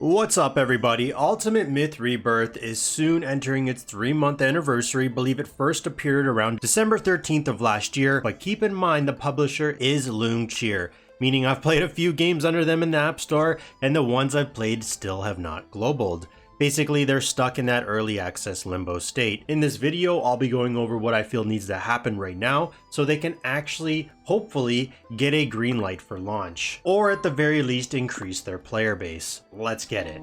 What's up everybody? UltimateMyth Rebirth is soon entering its 3-month anniversary. Believe it first appeared around December 13th of last year, but keep in mind the publisher is Loongcheer, meaning I've played a few games under them in the App Store, and the ones I've played still have not globaled. Basically, they're stuck in that early access limbo state. In this video, I'll be going over what I feel needs to happen right now so they can actually, hopefully, get a green light for launch. Or at the very least, increase their player base. Let's get it.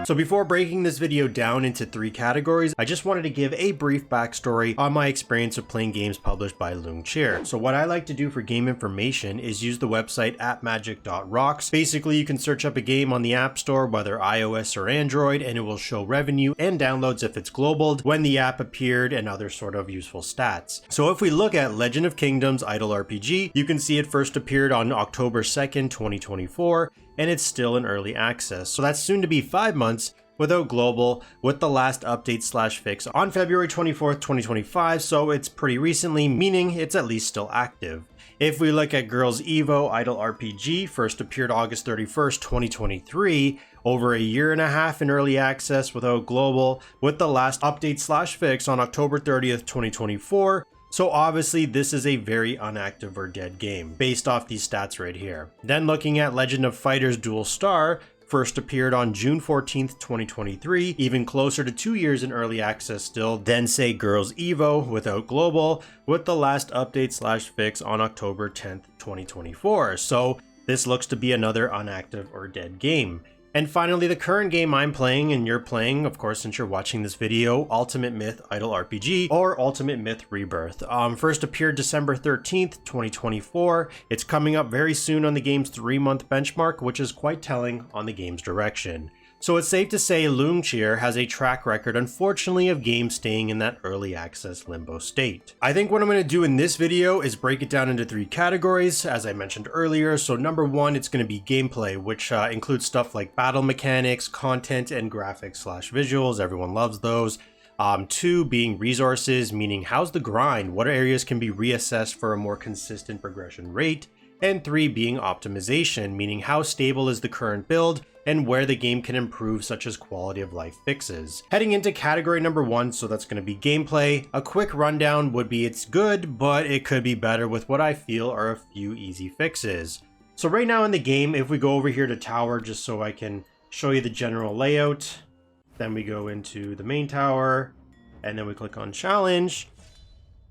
So before breaking this video down into 3 categories, I just wanted to give a brief backstory on my experience of playing games published by Loongcheer. So what I like to do for game information is use the website appmagic.rocks. Basically, you can search up a game on the App Store, whether iOS or Android, and it will show revenue and downloads if it's globaled, when the app appeared, and other sort of useful stats. So if we look at Legend of Kingdoms Idle RPG, you can see it first appeared on October 2nd, 2024, and it's still in early access. So that's soon to be 5 months without global, with the last update / fix on February 24th, 2025, so it's pretty recently, meaning it's at least still active. If we look at Girls Evo Idle RPG, first appeared August 31st, 2023, over a year and a half in early access without global, with the last update / fix on October 30th, 2024, so obviously this is a very unactive or dead game, based off these stats right here. Then looking at Legend of Fighters Dual Star, first appeared on June 14th, 2023, even closer to 2 years in early access still, then say Girls Evo without global, with the last update / fix on October 10th, 2024. So this looks to be another unactive or dead game. And finally, the current game I'm playing and you're playing, of course, since you're watching this video, UltimateMyth Idle RPG or UltimateMyth Rebirth. First appeared December 13th, 2024. It's coming up very soon on the game's 3-month benchmark, which is quite telling on the game's direction. So it's safe to say Loongcheer has a track record, unfortunately, of games staying in that early access limbo state. I think what I'm going to do in this video is break it down into 3 categories, as I mentioned earlier. So number 1, it's going to be gameplay, which includes stuff like battle mechanics, content, and graphics / visuals. Everyone loves those. 2 being resources, meaning how's the grind? What areas can be reassessed for a more consistent progression rate? And 3 being optimization, meaning how stable is the current build and where the game can improve, such as quality of life fixes. Heading into category number 1, so that's going to be gameplay. A quick rundown would be it's good, but it could be better with what I feel are a few easy fixes. So right now in the game, if we go over here to tower, just so I can show you the general layout, then we go into the main tower, and then we click on challenge.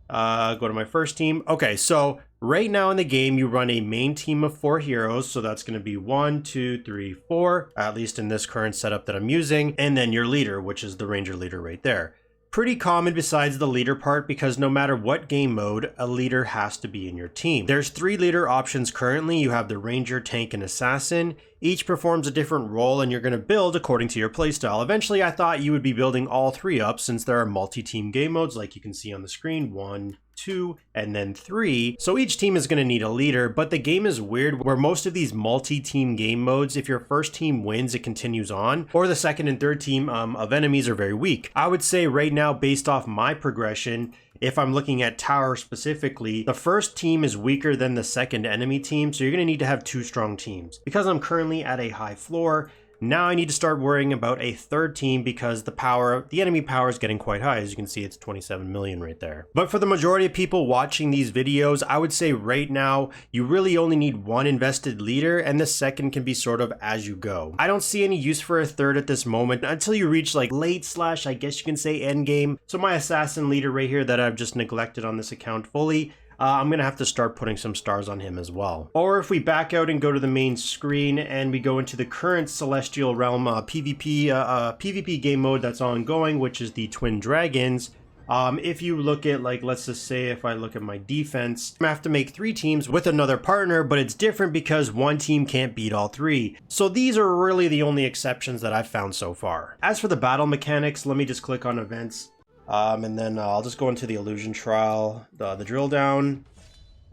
Go to my first team. Okay, so right now in the game, you run a main team of 4 heroes. So that's going to be 1, 2, 3, 4, at least in this current setup that I'm using. And then your leader, which is the ranger leader right there. Pretty common besides the leader part, because no matter what game mode, a leader has to be in your team. There's 3 leader options currently. You have the ranger, tank, and assassin. Each performs a different role, and you're going to build according to your playstyle. Eventually, I thought you would be building all 3 up, since there are multi-team game modes like you can see on the screen. 1, 2, and then 3. So each team is going to need a leader, but the game is weird where most of these multi-team game modes, if your first team wins, it continues on, or the second and third team of enemies are very weak. I would say right now, based off my progression, if I'm looking at tower specifically, the first team is weaker than the second enemy team, so you're going to need to have 2 strong teams. Because I'm currently at a high floor, now I need to start worrying about a third team because the enemy power is getting quite high. As you can see, it's 27 million right there. But for the majority of people watching these videos, I would say right now, you really only need 1 invested leader, and the second can be sort of as you go. I don't see any use for a third at this moment until you reach like late / I guess you can say end game. So my assassin leader right here that I've just neglected on this account fully, I'm going to have to start putting some stars on him as well. Or if we back out and go to the main screen and we go into the current Celestial Realm PvP game mode that's ongoing, which is the Twin Dragons. If you look at, like, let's just say if I look at my defense, I have to make 3 teams with another partner, but it's different because 1 team can't beat all 3. So these are really the only exceptions that I've found so far. As for the battle mechanics, let me just click on events. And then I'll just go into the illusion trial, the drill down,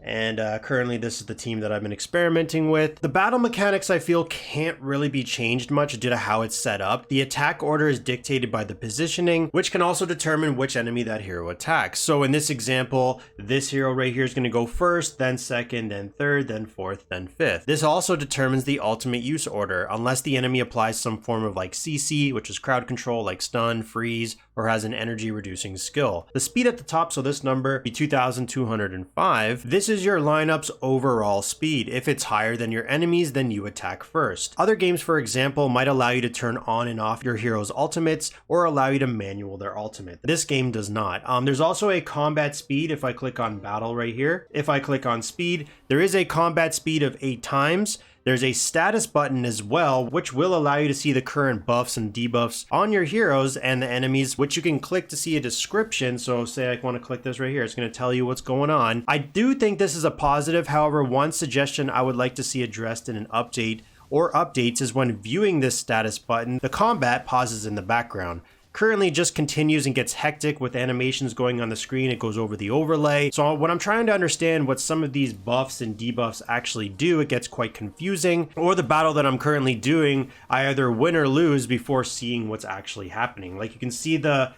And currently this is the team that I've been experimenting with. The battle mechanics I feel can't really be changed much due to how it's set up. The attack order is dictated by the positioning, which can also determine which enemy that hero attacks. So in this example, this hero right here is going to go first, then second, then third, then fourth, then fifth. This also determines the ultimate use order, unless the enemy applies some form of like CC, which is crowd control, like stun, freeze, or has an energy reducing skill. The speed at the top, so this number be 2205. This is your lineup's overall speed. If it's higher than your enemies, then you attack first. Other games, for example, might allow you to turn on and off your hero's ultimates or allow you to manual their ultimate. This game does not. There's also a combat speed. If I click on battle right here, if I click on speed, there is a combat speed of 8 times. There's a status button as well, which will allow you to see the current buffs and debuffs on your heroes and the enemies, which you can click to see a description. So say I want to click this right here, it's going to tell you what's going on. I do think this is a positive. However, one suggestion I would like to see addressed in an update or updates is when viewing this status button, the combat pauses in the background. Currently just continues and gets hectic with animations going on the screen. It goes over the overlay. So when I'm trying to understand what some of these buffs and debuffs actually do, it gets quite confusing. Or the battle that I'm currently doing, I either win or lose before seeing what's actually happening. Like you can see the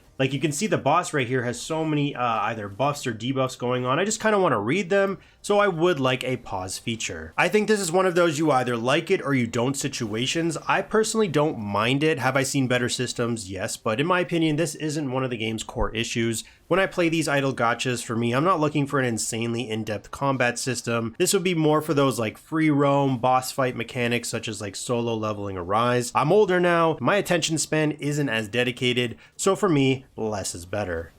boss right here has so many either buffs or debuffs going on. I just kind of want to read them, so I would like a pause feature. I think this is one of those you either like it or you don't situations. I personally don't mind it. Have I seen better systems? Yes, but in my opinion, this isn't one of the game's core issues. When I play these idle gachas, for me, I'm not looking for an insanely in-depth combat system. This would be more for those like free roam, boss fight mechanics such as like solo leveling or rise. I'm older now, my attention span isn't as dedicated, so for me, less is better.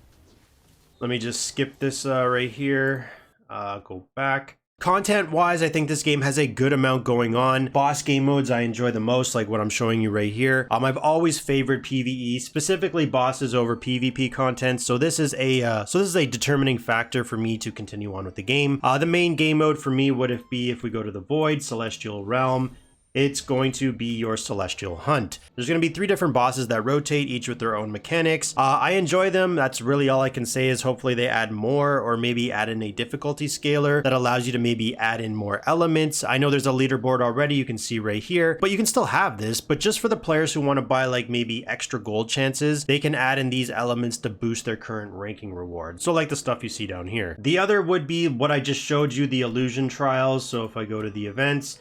Let me just skip this right here, go back. Content wise, I think this game has a good amount going on. Boss game modes I enjoy the most, like what I'm showing you right here. I've always favored PvE, specifically bosses over PvP content. So this is a determining factor for me to continue on with the game. The main game mode for me would be if we go to the Void, Celestial Realm. It's going to be your Celestial Hunt. There's going to be 3 different bosses that rotate, each with their own mechanics. I enjoy them. That's really all I can say is hopefully they add more or maybe add in a difficulty scaler that allows you to maybe add in more elements. I know there's a leaderboard already you can see right here, but you can still have this. But just for the players who want to buy like maybe extra gold chances, they can add in these elements to boost their current ranking reward. So like the stuff you see down here. The other would be what I just showed you, the illusion trials. So if I go to the events,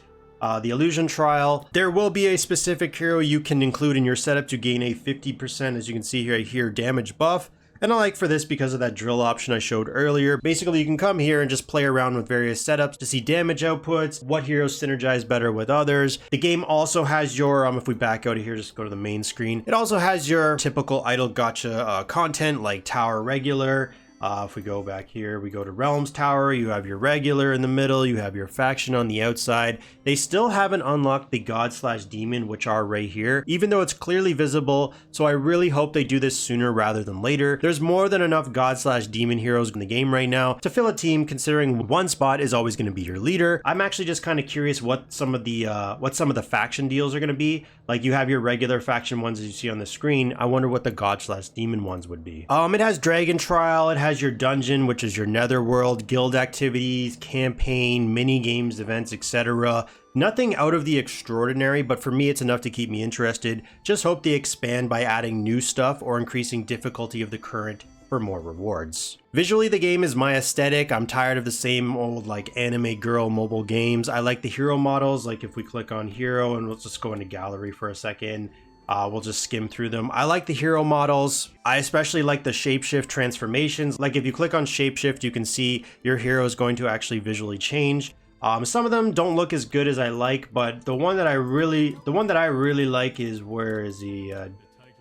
the illusion trial, there will be a specific hero you can include in your setup to gain a 50%, as you can see right here, damage buff. And I like for this because of that drill option I showed earlier. Basically, you can come here and just play around with various setups to see damage outputs, what heroes synergize better with others. The game also has your, if we back out of here, just go to the main screen. It also has your typical idle gacha content like tower regular. If we go back here, we go to Realms Tower, you have your regular in the middle, you have your faction on the outside. They still haven't unlocked the God/Demon, which are right here, even though it's clearly visible, so I really hope they do this sooner rather than later. There's more than enough God/Demon heroes in the game right now to fill a team, considering one spot is always going to be your leader. I'm actually just kind of curious what some of the faction deals are going to be. Like you have your regular faction ones as you see on the screen. I wonder what the God/Demon ones would be. It has Dragon Trial, it has your dungeon, which is your netherworld, guild activities, campaign, mini games, events, etc. Nothing out of the extraordinary, but for me it's enough to keep me interested. Just hope they expand by adding new stuff or increasing difficulty of the current for more rewards. Visually, the game is my aesthetic. I'm tired of the same old like anime girl mobile games. I like the hero models. Like if we click on hero and we'll just go into gallery for a second. We'll just skim through them. I like the hero models. I especially like the shapeshift transformations. Like if you click on shapeshift, you can see your hero is going to actually visually change. Some of them don't look as good as I like, but the one that I really like is, where is he?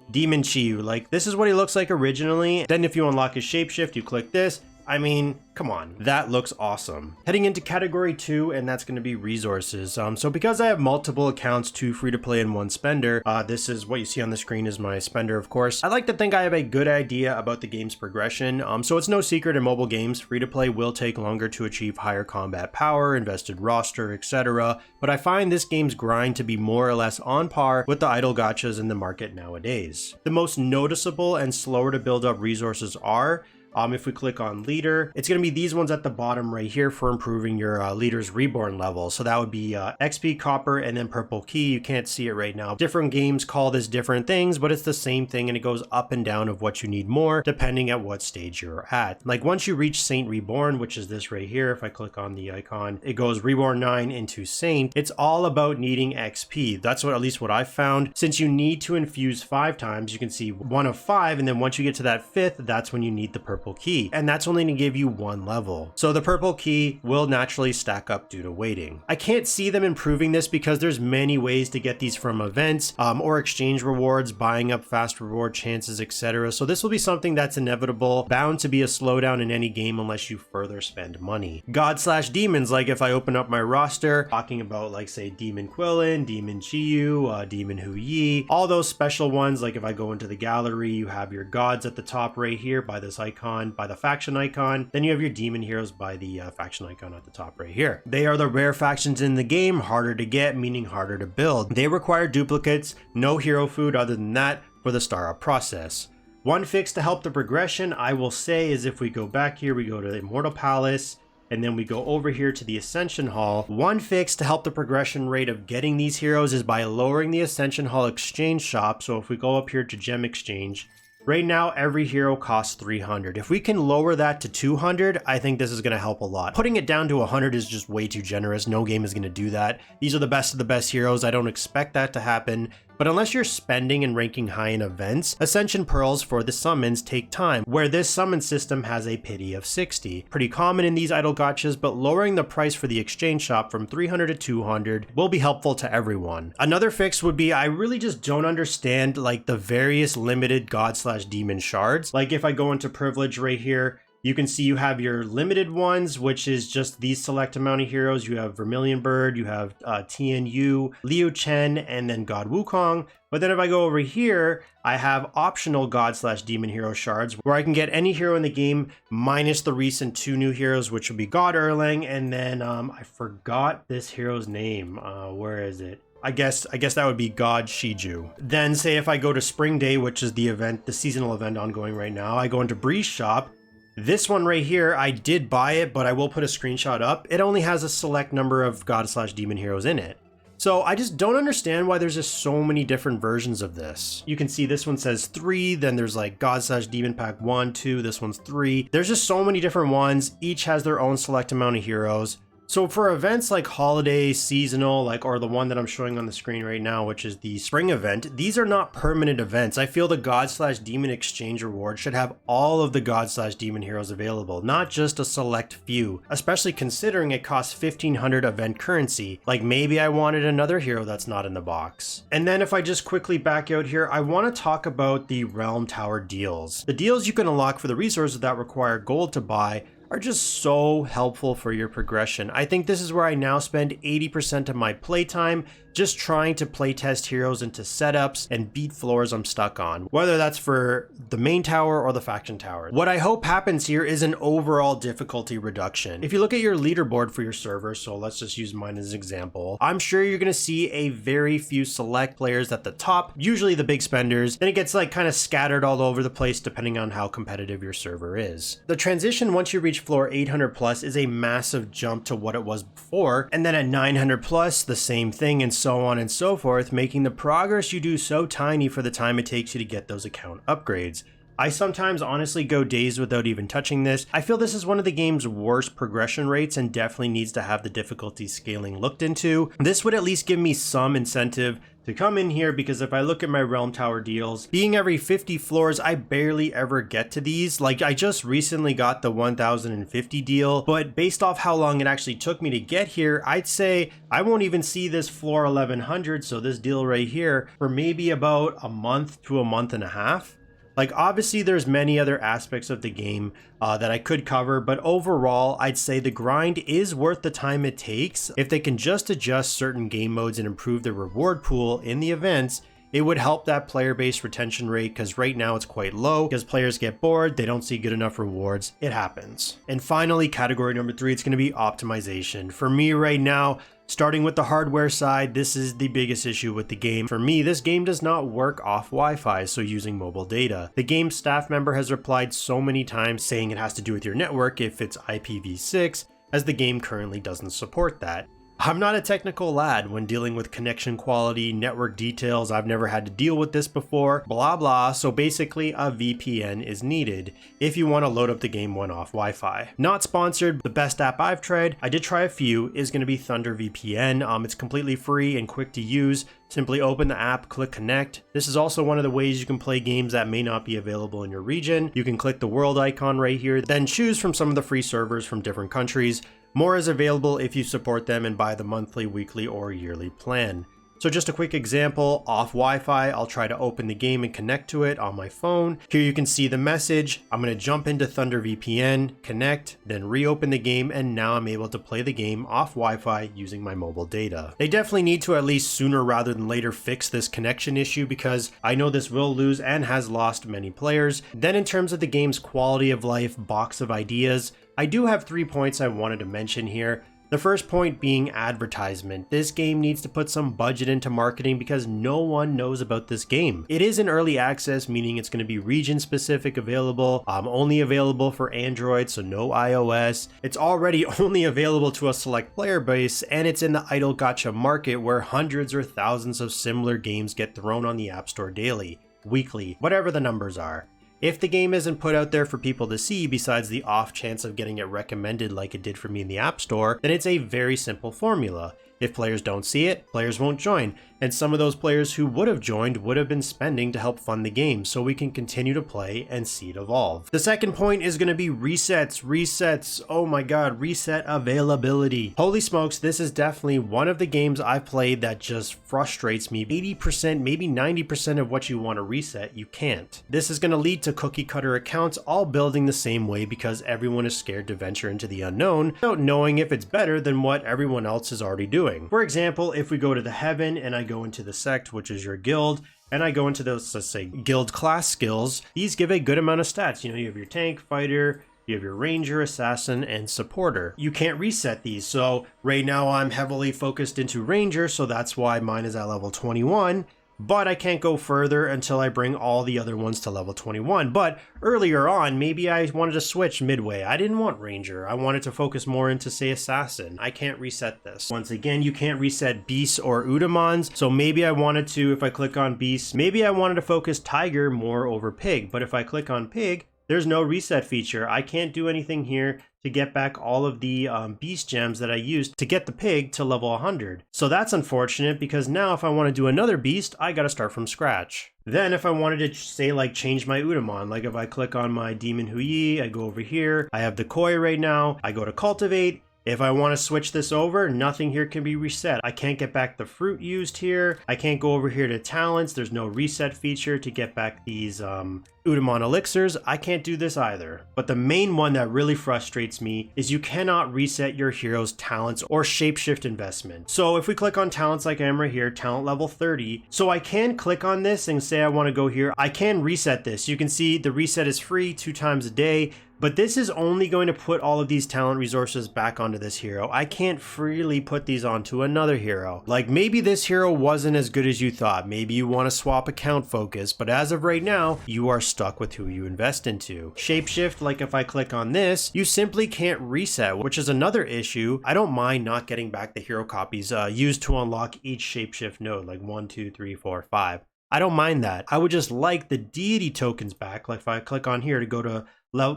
Demon Chi. Like this is what he looks like originally. Then if you unlock his shapeshift, you click this. I mean, come on, that looks awesome. Heading into category 2, and that's going to be resources. So because I have multiple accounts, 2 free to play and 1 spender, this is what you see on the screen is my spender, of course. I like to think I have a good idea about the game's progression. So it's no secret in mobile games, free to play will take longer to achieve higher combat power, invested roster, etc. But I find this game's grind to be more or less on par with the idle gachas in the market nowadays. The most noticeable and slower to build up resources are If we click on leader, it's going to be these ones at the bottom right here for improving your leader's reborn level. So that would be XP, copper, and then purple key. You can't see it right now. Different games call this different things, but it's the same thing, and it goes up and down of what you need more depending at what stage you're at. Like once you reach Saint Reborn, which is this right here, if I click on the icon, it goes Reborn 9 into Saint. It's all about needing XP. That's what, at least what I've found. Since you need to infuse 5 times, you can see 1 of 5, and then once you get to that 5th, that's when you need the purple key, and that's only to give you 1 level. So the purple key will naturally stack up due to waiting. I can't see them improving this because there's many ways to get these from events or exchange rewards, buying up fast reward chances, etc. So this will be something that's inevitable, bound to be a slowdown in any game unless you further spend money. God/demons, like if I open up my roster, talking about like say Demon Quillen, Demon Chiyu, Demon Hu Yi, all those special ones. Like if I go into the gallery, you have your gods at the top right here by this icon, by the faction icon. Then you have your demon heroes by the faction icon at the top right here. They are the rare factions in the game, harder to get, meaning harder to build. They require duplicates, no hero food other than that for the startup process. One fix to help the progression, I will say, is if we go back here, we go to the Immortal Palace, and then we go over here to the Ascension Hall. One fix to help the progression rate of getting these heroes is by lowering the Ascension Hall exchange shop. So if we go up here to Gem Exchange, right now every hero costs 300. If we can lower that to 200, I think this is going to help a lot. Putting it down to 100 is just way too generous. No game is going to do that. These are the best of the best heroes. I don't expect that to happen. But unless you're spending and ranking high in events, Ascension Pearls for the summons take time, where this summon system has a pity of 60. Pretty common in these idle gachas, but lowering the price for the exchange shop from 300 to 200 will be helpful to everyone. Another fix would be, I really just don't understand like the various limited god/demon shards. Like if I go into privilege right here, you can see you have your limited ones, which is just these select amount of heroes. You have Vermilion Bird, you have TNU, Liu Chen, and then God Wukong. But then if I go over here, I have optional god/demon hero shards where I can get any hero in the game minus the recent 2 new heroes, which would be God Erlang, and then I forgot this hero's name. Where is it? I guess that would be God Shiju. Then say if I go to Spring Day, which is the event, the seasonal event ongoing right now, I go into Breeze Shop. This one right here, I did buy it, but I will put a screenshot up. It only has a select number of god/demon heroes in it. So I just don't understand why there's just so many different versions of this. You can see this one says 3, then there's like god/demon pack 1, 2, this one's 3. There's just so many different ones. Each has their own select amount of heroes. So for events like holiday, seasonal, or the one that I'm showing on the screen right now, which is the spring event, these are not permanent events. I feel the god/demon exchange reward should have all of the god/demon heroes available, not just a select few, especially considering it costs 1500 event currency. Like maybe I wanted another hero that's not in the box. And then if I just quickly back out here, I want to talk about the Realm Tower deals. The deals you can unlock for the resources that require gold to buy are just so helpful for your progression. I think this is where I now spend 80% of my playtime just trying to playtest heroes into setups and beat floors I'm stuck on, whether that's for the main tower or the faction tower. What I hope happens here is an overall difficulty reduction. If you look at your leaderboard for your server, so let's just use mine as an example, I'm sure you're gonna see a very few select players at the top, usually the big spenders, then it gets kind of scattered all over the place depending on how competitive your server is. The transition once you reach floor 800 plus is a massive jump to what it was before, and then at 900 plus, the same thing, and so on and so forth, making the progress you do so tiny for the time it takes you to get those account upgrades. I sometimes honestly go days without even touching this. I feel this is one of the game's worst progression rates and definitely needs to have the difficulty scaling looked into. This would at least give me some incentive to come in here, because if I look at my Realm Tower deals, being every 50 floors, I barely ever get to these. I just recently got the 1050 deal, but based off how long it actually took me to get here, I'd say I won't even see this floor 1100, so this deal right here, for maybe about a month to a month and a half. Obviously there's many other aspects of the game that I could cover, but overall I'd say the grind is worth the time it takes. If they can just adjust certain game modes and improve the reward pool in the events, it would help that player base retention rate, because right now it's quite low because players get bored, they don't see good enough rewards. It happens. And finally, category number 3, it's going to be optimization. For me right now, starting with the hardware side, this is the biggest issue with the game. For me, this game does not work off Wi-Fi, so using mobile data. The game's staff member has replied so many times saying it has to do with your network if it's IPv6, as the game currently doesn't support that. I'm not a technical lad when dealing with connection quality, network details. I've never had to deal with this before, blah blah. So basically a VPN is needed if you want to load up the game when off Wi-Fi. Not sponsored, the best app I've tried, I did try a few, is going to be Thunder VPN. It's completely free and quick to use. Simply open the app, click connect. This is also one of the ways you can play games that may not be available in your region. You can click the world icon right here, then choose from some of the free servers from different countries. More is available if you support them and buy the monthly, weekly, or yearly plan. So just a quick example, off Wi-Fi, I'll try to open the game and connect to it on my phone. Here you can see the message. I'm going to jump into Thunder VPN, connect, then reopen the game, and now I'm able to play the game off Wi-Fi using my mobile data. They definitely need to at least sooner rather than later fix this connection issue, because I know this will lose and has lost many players. Then in terms of the game's quality of life, box of ideas, I do have 3 points I wanted to mention here. The first point being advertisement. This game needs to put some budget into marketing because no one knows about this game. It is in early access, meaning it's going to be region specific available, only available for Android, so no iOS. It's already only available to a select player base, and it's in the idle gacha market where hundreds or thousands of similar games get thrown on the App Store daily, weekly, whatever the numbers are. If the game isn't put out there for people to see, besides the off chance of getting it recommended like it did for me in the App Store, then it's a very simple formula. If players don't see it, players won't join, and some of those players who would have joined would have been spending to help fund the game, so we can continue to play and see it evolve. The second point is going to be resets, oh my god, reset availability. Holy smokes, this is definitely one of the games I've played that just frustrates me. 80%, maybe 90% of what you want to reset, you can't. This is going to lead to cookie cutter accounts all building the same way because everyone is scared to venture into the unknown without knowing if it's better than what everyone else is already doing. For example, if we go to the heaven and I go into the sect, which is your guild, and I go into those, let's say, guild class skills, these give a good amount of stats. You know, you have your tank, fighter, you have your ranger, assassin, and supporter. You can't reset these. So right now I'm heavily focused into ranger, so that's why mine is at level 21. But I can't go further until I bring all the other ones to level 21. But earlier on, maybe I wanted to switch midway. I didn't want Ranger. I wanted to focus more into, say, Assassin. I can't reset this. Once again, you can't reset Beasts or Udamons. So maybe I wanted to, if I click on Beasts, maybe I wanted to focus Tiger more over Pig. But if I click on Pig, there's no reset feature. I can't do anything here to get back all of the beast gems that I used to get the pig to level 100. So that's unfortunate because now if I want to do another beast, I gotta start from scratch. Then if I wanted to say like change my Udamon, like if I click on my Demon Huyi, I go over here, I have the Koi right now, I go to cultivate. If I want to switch this over, nothing here can be reset. I can't get back the fruit used here. I can't go over here to talents. There's no reset feature to get back these Udamon elixirs. I can't do this either. But the main one that really frustrates me is you cannot reset your hero's talents or shapeshift investment. So if we click on talents like I am right here, talent level 30. So I can click on this and say I want to go here. I can reset this. You can see the reset is free 2 times a day. But this is only going to put all of these talent resources back onto this hero. I can't freely put these onto another hero. Like maybe this hero wasn't as good as you thought. Maybe you want to swap account focus, but as of right now, you are stuck with who you invest into. Shapeshift, like if I click on this, you simply can't reset, which is another issue. I don't mind not getting back the hero copies used to unlock each shapeshift node, like 1, 2, 3, 4, 5. I don't mind that. I would just like the deity tokens back. Like if I click on here to go to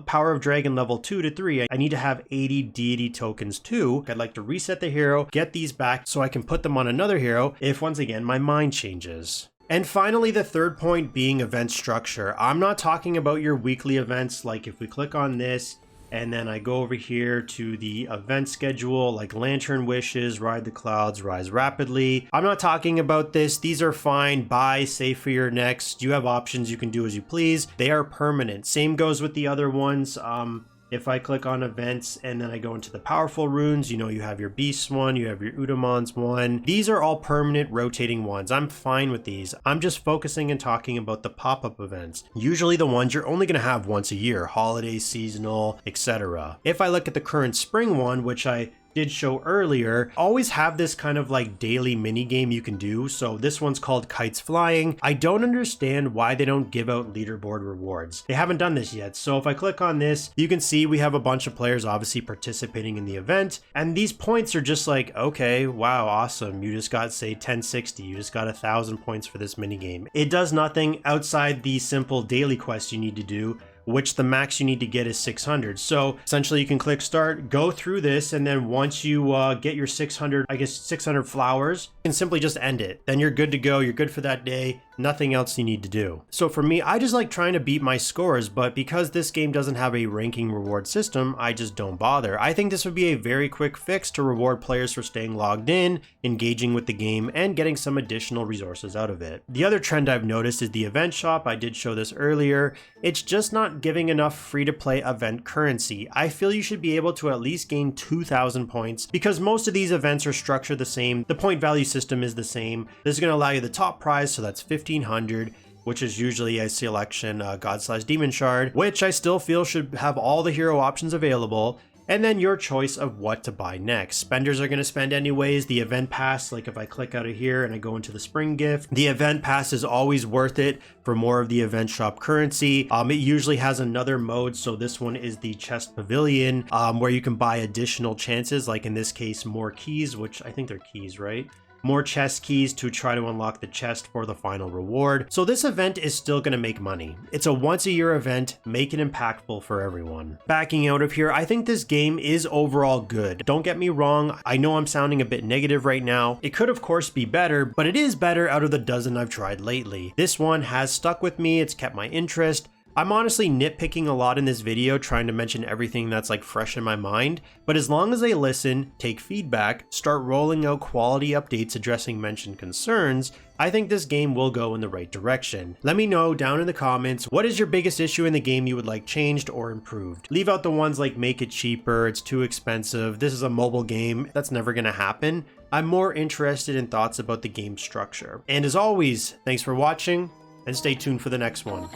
Power of Dragon level 2 to 3, I need to have 80 deity tokens too. I'd like to reset the hero, get these back so I can put them on another hero if once again my mind changes. And finally, the third point being event structure. I'm not talking about your weekly events, like if we click on this and then I go over here to the event schedule, like Lantern Wishes, Ride the Clouds, Rise Rapidly. I'm not talking about this. These are fine. Buy, save for your next. You have options. You can do as you please. They are permanent. Same goes with the other ones. If I click on events and then I go into the powerful runes, you know, you have your beasts one, you have your Udamons one. These are all permanent rotating ones. I'm fine with these. I'm just focusing and talking about the pop-up events. Usually the ones you're only going to have once a year, holiday, seasonal, etc. If I look at the current spring one, which I did show earlier, always have this kind of like daily mini game you can do. So this one's called Kites Flying. I don't understand why they don't give out leaderboard rewards. They haven't done this yet. So if I click on this, you can see we have a bunch of players obviously participating in the event, and these points are just like, okay, wow, awesome, you just got, say, 1060, you just got 1,000 points for this mini game. It does nothing outside the simple daily quests you need to do, which the max you need to get is 600. So essentially you can click start, go through this, and then once you get your 600, I guess 600 flowers, you can simply just end it. Then you're good to go, you're good for that day, nothing else you need to do. So for me, I just like trying to beat my scores, but because this game doesn't have a ranking reward system, I just don't bother. I think this would be a very quick fix to reward players for staying logged in, engaging with the game, and getting some additional resources out of it. The other trend I've noticed is the event shop. I did show this earlier. It's just not giving enough free-to-play event currency. I feel you should be able to at least gain 2,000 points because most of these events are structured the same. The point value system is the same. This is going to allow you the top prize, so that's 1,500, which is usually a selection God/Demon Shard, which I still feel should have all the hero options available. And then your choice of what to buy next. Spenders are going to spend anyways. The event pass, like if I click out of here and I go into the spring gift, the event pass is always worth it for more of the event shop currency. It usually has another mode. So this one is the chest pavilion, where you can buy additional chances, like in this case, more keys, which I think they're keys, right? More chest keys to try to unlock the chest for the final reward. So this event is still going to make money. It's a once a year event, make it impactful for everyone. Backing out of here, I think this game is overall good. Don't get me wrong, I know I'm sounding a bit negative right now. It could of course be better, but it is better out of the dozen I've tried lately. This one has stuck with me, it's kept my interest. I'm honestly nitpicking a lot in this video, trying to mention everything that's like fresh in my mind, but as long as I listen, take feedback, start rolling out quality updates addressing mentioned concerns, I think this game will go in the right direction. Let me know down in the comments, what is your biggest issue in the game you would like changed or improved? Leave out the ones like make it cheaper, it's too expensive, this is a mobile game, that's never gonna happen. I'm more interested in thoughts about the game structure. And as always, thanks for watching, and stay tuned for the next one.